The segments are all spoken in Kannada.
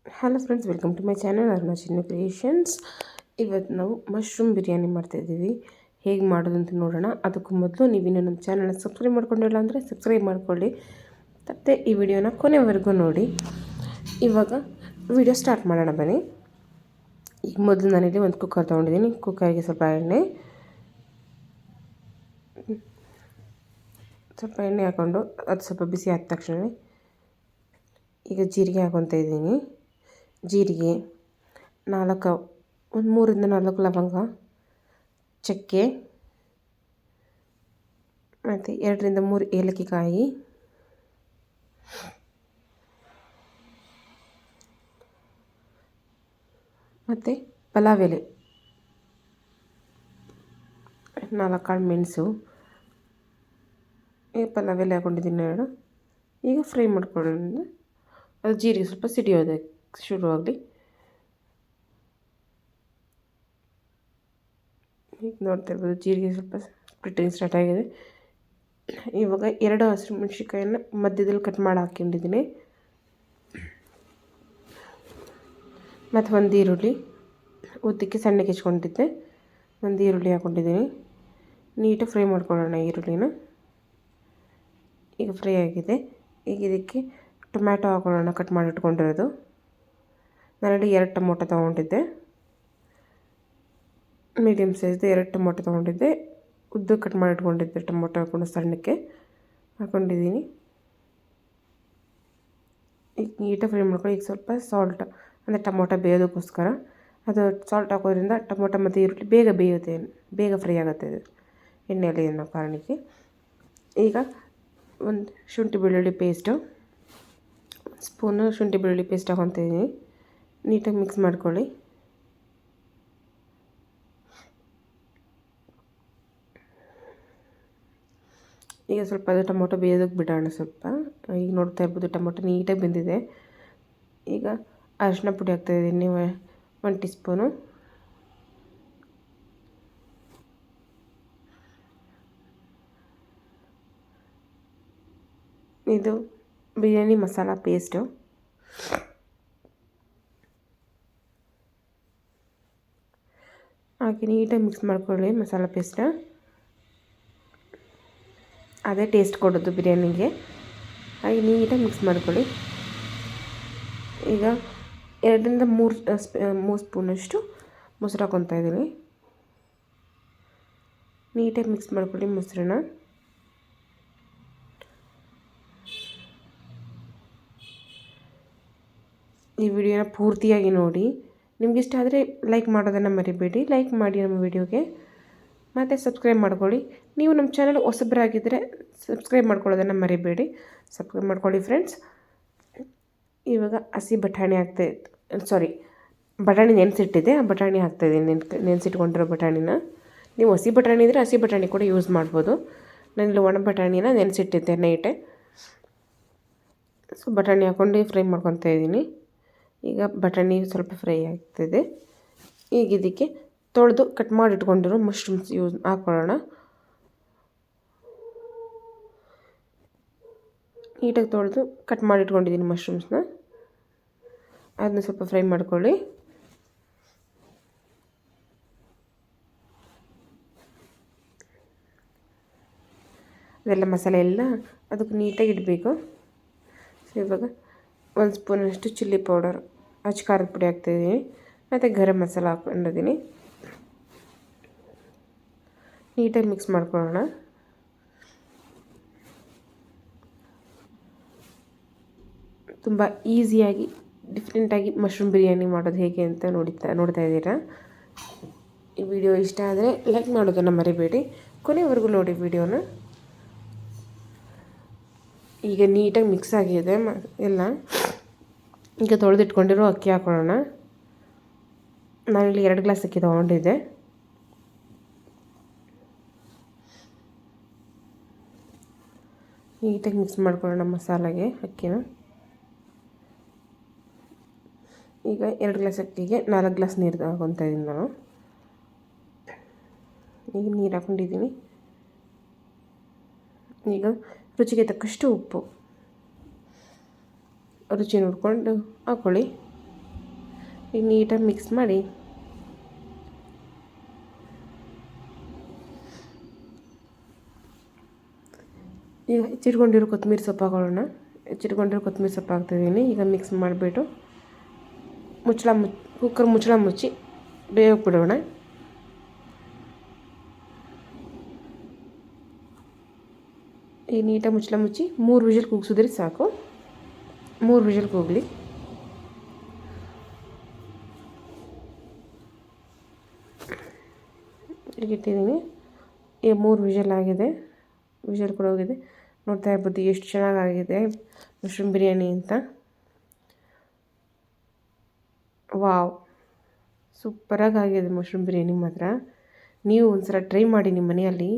Hello friends, welcome to my channel Aruna Chinnu creations. ಇವತ್ತು ನಾವು ಮಶ್ರೂಮ್ ಬಿರಿಯಾನಿ ಮಾಡ್ತಾಯಿದ್ದೀವಿ. ಹೇಗೆ ಮಾಡೋದು ಅಂತ ನೋಡೋಣ. ಅದಕ್ಕೂ ಮೊದಲು ನೀವಿನ್ನೂ ನಮ್ಮ ಚಾನಲ್ನ ಸಬ್ಸ್ಕ್ರೈಬ್ ಮಾಡ್ಕೊಂಡಿಲ್ಲ ಅಂದರೆ ಸಬ್ಸ್ಕ್ರೈಬ್ ಮಾಡ್ಕೊಳ್ಳಿ. ಮತ್ತು ಈ ವಿಡಿಯೋನ ಕೊನೆವರೆಗೂ ನೋಡಿ. ಇವಾಗ ವಿಡಿಯೋ ಸ್ಟಾರ್ಟ್ ಮಾಡೋಣ ಬನ್ನಿ. ಈಗ ಮೊದಲು ನಾನಿಲ್ಲಿ ಒಂದು ಕುಕ್ಕರ್ ತೊಗೊಂಡಿದ್ದೀನಿ. ಕುಕ್ಕರ್ಗೆ ಸ್ವಲ್ಪ ಎಣ್ಣೆ ಹಾಕ್ಕೊಂಡು ಅದು ಸ್ವಲ್ಪ ಬಿಸಿ ಆದ ತಕ್ಷಣ ಈಗ ಜೀರಿಗೆ ಹಾಕ್ಕೊತಾ ಇದ್ದೀನಿ. ಜೀರಿಗೆ, ಒಂದು 3ರಿಂದ 4 ಲವಂಗ, ಚಕ್ಕೆ ಮತ್ತು 2ರಿಂದ 3 ಏಲಕ್ಕಿಕಾಯಿ, ಮತ್ತು ಪಲಾವ್ ಎಲೆ, 4 ಕಾಳು ಮೆಣಸು, ಈ ಪಲಾವ್ ಎಲೆ ಹಾಕ್ಕೊಂಡಿದ್ದೀನಿ 2. ಈಗ ಫ್ರೈ ಮಾಡ್ಕೊಳ್ಳೋಣ. ಅದು ಜೀರಿಗೆ ಸ್ವಲ್ಪ ಸಿಡಿಯೋದಕ್ಕೆ ಶುರುವಾಗಲಿ. ಈಗ ನೋಡ್ತಾ ಇರ್ಬೋದು, ಜೀರಿಗೆ ಸ್ವಲ್ಪ ಸ್ಪ್ಲಿಟ್ಟಿಂಗ್ ಸ್ಟಾರ್ಟ್ ಆಗಿದೆ. ಇವಾಗ 2 ಹಸಿಮೆಣ್ಸಿನ್ಕಾಯನ್ನು ಮಧ್ಯದಲ್ಲಿ ಕಟ್ ಮಾಡಿ ಹಾಕ್ಕೊಂಡಿದ್ದೀನಿ. ಮತ್ತು ಒಂದು ಈರುಳ್ಳಿ ಉದ್ದಕ್ಕೆ ಸಣ್ಣಗೆ ಹೆಚ್ಕೊಂಡಿದ್ದೆ. ಒಂದು ಈರುಳ್ಳಿ ಹಾಕ್ಕೊಂಡಿದ್ದೀನಿ. ನೀಟಾಗಿ ಫ್ರೈ ಮಾಡ್ಕೊಳ್ಳೋಣ ಈರುಳ್ಳಿನ. ಈಗ ಫ್ರೈ ಆಗಿದೆ. ಈಗ ಇದಕ್ಕೆ ಟೊಮ್ಯಾಟೊ ಹಾಕೊಳ್ಳೋಣ, ಕಟ್ ಮಾಡಿ ಇಟ್ಕೊಂಡಿರೋದು. ನಾನಲ್ಲಿ 2 ಟೊಮೊಟೊ ತೊಗೊಂಡಿದ್ದೆ, ಮೀಡಿಯಮ್ ಸೈಜ್ದು 2 ಟೊಮೊಟೊ ತೊಗೊಂಡಿದ್ದೆ. ಉದ್ದು ಕಟ್ ಮಾಡಿ ಇಟ್ಕೊಂಡಿದ್ದೆ ಟೊಮೊಟೊ ಹಾಕ್ಕೊಂಡು ಸಣ್ಣಕ್ಕೆ ಹಾಕ್ಕೊಂಡಿದ್ದೀನಿ. ಈಗ ನೀಟಾಗಿ ಫ್ರೈ ಮಾಡ್ಕೊಂಡು ಈಗ ಸ್ವಲ್ಪ ಸಾಲ್ಟ್, ಅಂದರೆ ಟೊಮೊಟೊ ಬೇಯೋದಕ್ಕೋಸ್ಕರ ಅದು ಸಾಲ್ಟ್ ಹಾಕೋದ್ರಿಂದ ಟೊಮೊಟೊ ಮತ್ತು ಈರುಳ್ಳಿ ಬೇಗ ಫ್ರೈ ಆಗುತ್ತೆ ಇದು ಎಣ್ಣೆಯಲ್ಲಿ ಅನ್ನೋ ಕಾರಣಕ್ಕೆ. ಈಗ ಒಂದು ಶುಂಠಿ ಬೆಳ್ಳುಳ್ಳಿ ಪೇಸ್ಟು, ಸ್ಪೂನು ಶುಂಠಿ ಬೆಳ್ಳುಳ್ಳಿ ಪೇಸ್ಟ್ ಹಾಕ್ಕೊತಿದ್ದೀನಿ. ನೀಟಾಗಿ ಮಿಕ್ಸ್ ಮಾಡ್ಕೊಳ್ಳಿ. ಈಗ ಸ್ವಲ್ಪ ಅದು ಟೊಮೊಟೊ ಬೇಯೋದಕ್ಕೆ ಬಿಡೋಣ ಸ್ವಲ್ಪ. ಈಗ ನೋಡ್ತಾ ಇರ್ಬೋದು ಟೊಮೊಟೊ ನೀಟಾಗಿ ಬೆಂದಿದೆ. ಈಗ ಅರಿಶಿನ ಪುಡಿ ಹಾಕ್ತಾಯಿದ್ದೀನಿ 1 ಟೀ ಸ್ಪೂನು. ಇದು ಬಿರಿಯಾನಿ ಮಸಾಲ ಪೇಸ್ಟು ಹಾಕಿ ನೀಟಾಗಿ ಮಿಕ್ಸ್ ಮಾಡ್ಕೊಳ್ಳಿ. ಮಸಾಲ ಪೇಸ್ಟ ಅದೇ ಟೇಸ್ಟ್ ಕೊಡೋದು ಬಿರಿಯಾನಿಗೆ. ಹಾಗೆ ನೀಟಾಗಿ ಮಿಕ್ಸ್ ಮಾಡ್ಕೊಳ್ಳಿ. ಈಗ 2ರಿಂದ 3 ಸ್ಪೂನಷ್ಟು ಮೊಸರು ಹಾಕ್ಕೊತಾ ಇದ್ದೀನಿ. ನೀಟಾಗಿ ಮಿಕ್ಸ್ ಮಾಡ್ಕೊಳ್ಳಿ ಮೊಸರನ್ನ. ಈ ವಿಡಿಯೋನ ಪೂರ್ತಿಯಾಗಿ ನೋಡಿ. ನಿಮ್ಗೆ ಇಷ್ಟ ಆದರೆ ಲೈಕ್ ಮಾಡೋದನ್ನು ಮರಿಬೇಡಿ. ಲೈಕ್ ಮಾಡಿ ನಮ್ಮ ವಿಡಿಯೋಗೆ, ಮತ್ತು ಸಬ್ಸ್ಕ್ರೈಬ್ ಮಾಡ್ಕೊಳ್ಳಿ. ನೀವು ನಮ್ಮ ಚಾನಲ್ ಹೊಸಬರಾಗಿದ್ದರೆ ಸಬ್ಸ್ಕ್ರೈಬ್ ಮಾಡ್ಕೊಳ್ಳೋದನ್ನು ಮರಿಬೇಡಿ. ಸಬ್ಸ್ಕ್ರೈಬ್ ಮಾಡ್ಕೊಳ್ಳಿ ಫ್ರೆಂಡ್ಸ್. ಇವಾಗ ಹಸಿ ಬಟಾಣಿ ಬಟಾಣಿ ನೆನೆಸಿಟ್ಟಿದ್ದೆ. ಆ ಬಟಾಣಿ ಹಾಕ್ತಾಯಿದ್ದೀನಿ, ನೆನೆಸಿಟ್ಕೊಂಡಿರೋ ಬಟಾಣಿನ. ನೀವು ಹಸಿ ಬಟಾಣಿ ಇದ್ದರೆ ಹಸಿ ಬಟಾಣಿ ಕೂಡ ಯೂಸ್ ಮಾಡ್ಬೋದು. ನಾನಿಲ್ಲಿ ಒಣ ಬಟಾಣಿನ ನೆನೆಸಿಟ್ಟಿದ್ದೆ ನೈಟೇ. ಸೊ ಬಟಾಣಿ ಹಾಕ್ಕೊಂಡು ಫ್ರೈ ಮಾಡ್ಕೊತಾ ಇದ್ದೀನಿ. ಈಗ ಬಟಾಣಿ ಸ್ವಲ್ಪ ಫ್ರೈ ಆಗ್ತಿದೆ. ಈಗ ಇದಕ್ಕೆ ತೊಳೆದು ಕಟ್ ಮಾಡಿ ಇಟ್ಕೊಂಡಿರೋ ಮಶ್ರೂಮ್ಸ್ ಹಾಕ್ಕೊಳ್ಳೋಣ. ನೀಟಾಗಿ ತೊಳೆದು ಕಟ್ ಮಾಡಿ ಇಟ್ಕೊಂಡಿದ್ದೀನಿ ಮಶ್ರೂಮ್ಸ್ನ. ಅದನ್ನ ಸ್ವಲ್ಪ ಫ್ರೈ ಮಾಡ್ಕೊಳ್ಳಿ. ಅದೆಲ್ಲ ಮಸಾಲೆ ಎಲ್ಲ ಅದಕ್ಕೆ ನೀಟಾಗಿ ಇಡಬೇಕು. ಸೊ ಇವಾಗ 1 ಸ್ಪೂನಷ್ಟು ಚಿಲ್ಲಿ ಪೌಡರ್, ಅಚ್ಚ ಖಾರದ ಪುಡಿ ಹಾಕ್ತಾಯಿದ್ದೀನಿ. ಮತ್ತು ಗರಂ ಮಸಾಲ ಹಾಕ್ಕೊಂಡಿದ್ದೀನಿ. ನೀಟಾಗಿ ಮಿಕ್ಸ್ ಮಾಡ್ಕೊಳ್ಳೋಣ. ತುಂಬ ಈಸಿಯಾಗಿ ಡಿಫ್ರೆಂಟಾಗಿ ಮಶ್ರೂಮ್ ಬಿರಿಯಾನಿ ಮಾಡೋದು ಹೇಗೆ ಅಂತ ನೋಡ್ತಾ ಇದ್ದೀರಾ. ಈ ವಿಡಿಯೋ ಇಷ್ಟ ಆದರೆ ಲೈಕ್ ಮಾಡೋದನ್ನು ಮರಿಬೇಡಿ. ಕೊನೆವರೆಗೂ ನೋಡಿ ವಿಡಿಯೋನ. ಈಗ ನೀಟಾಗಿ ಮಿಕ್ಸ್ ಆಗಿದೆ ಎಲ್ಲ. ಈಗ ತೊಳೆದಿಟ್ಕೊಂಡಿರೋ ಅಕ್ಕಿ ಹಾಕೊಳ್ಳೋಣ. ನಾನಿಲ್ಲಿ 2 ಗ್ಲಾಸ್ ಅಕ್ಕಿ ತೊಗೊಂಡಿದ್ದೆ. ನೀಟಾಗಿ ಮಿಕ್ಸ್ ಮಾಡ್ಕೊಳ್ಳೋಣ ಮಸಾಲೆಗೆ ಅಕ್ಕಿನ. ಈಗ 2 ಗ್ಲಾಸ್ ಅಕ್ಕಿಗೆ 4 ಗ್ಲಾಸ್ ನೀರು ಹಾಕ್ಕೊತಾ ಇದ್ದೀನಿ ನಾನು. ಈಗ ನೀರು ಹಾಕ್ಕೊಂಡಿದ್ದೀನಿ. ಈಗ ರುಚಿಗೆ ತಕ್ಕಷ್ಟು ಉಪ್ಪು ರುಚಿ ನೋಡಿಕೊಂಡು ಹಾಕ್ಕೊಳ್ಳಿ. ಈಗ ನೀಟಾಗಿ ಮಿಕ್ಸ್ ಮಾಡಿ ಈಗ ಹೆಚ್ಚಿಟ್ಕೊಂಡಿರೋ ಕೊತ್ತಂಬರಿ ಸೊಪ್ಪು ಹಾಕೊಳ್ಳೋಣ. ಹೆಚ್ಚಿಟ್ಕೊಂಡಿರೋ ಕೊತ್ತಂಬರಿ ಸೊಪ್ಪು ಹಾಕ್ತಿದ್ದೀನಿ. ಈಗ ಮಿಕ್ಸ್ ಮಾಡಿಬಿಟ್ಟು ಕುಕ್ಕರ್ ಮುಚ್ಚಳ ಮುಚ್ಚಿ ಬೇಯೋಕೆ ಬಿಡೋಣ. ಈಗ ನೀಟಾಗಿ ಮುಚ್ಚಳ ಮುಚ್ಚಿ 3 ವಿಷಲ್ ಕೂಗಿಸಿದ್ರೆ ಸಾಕು. 3 ವಿಷಲ್ ಕೂಗಲಿ. ಈಗ ಇಟ್ಟಿದ್ದೀನಿ. ಈಗ 3 ವಿಷಲ್ ಆಗಿದೆ. ವಿಷಲ್ ಕೂಡ ಹೋಗಿದೆ. ನೋಡ್ತಾ ಇರ್ಬೋದು ಎಷ್ಟು ಚೆನ್ನಾಗಾಗಿದೆ ಮಶ್ರೂಮ್ ಬಿರಿಯಾನಿ ಅಂತ. ವಾವ್, ಸೂಪರಾಗಿ ಆಗಿದೆ ಮಶ್ರೂಮ್ ಬಿರಿಯಾನಿ ಮಾತ್ರ. ನೀವು ಒಂದ್ಸಲ ಟ್ರೈ ಮಾಡಿ ನಿಮ್ಮ ಮನೆಯಲ್ಲಿ.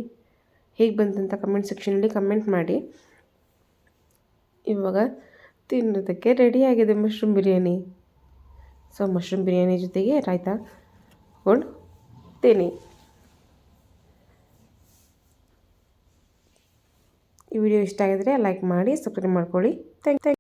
ಹೇಗೆ ಬಂತಂತ ಕಮೆಂಟ್ ಸೆಕ್ಷನಲ್ಲಿ ಕಮೆಂಟ್ ಮಾಡಿ. ಇವಾಗ ತಿನ್ನೋದಕ್ಕೆ ರೆಡಿಯಾಗಿದೆ mushroom biryani. So mushroom biryani ಜೊತೆಗೆ ರಾಯ್ತಾ ಕೊಂಡು ತಿನ್ನಿ. ಈ ವಿಡಿಯೋ ಇಷ್ಟ ಆಗಿದ್ರೆ ಲೈಕ್ ಮಾಡಿ, ಸಬ್ಸ್ಕ್ರೈಬ್ ಮಾಡ್ಕೊಳ್ಳಿ. Thank you.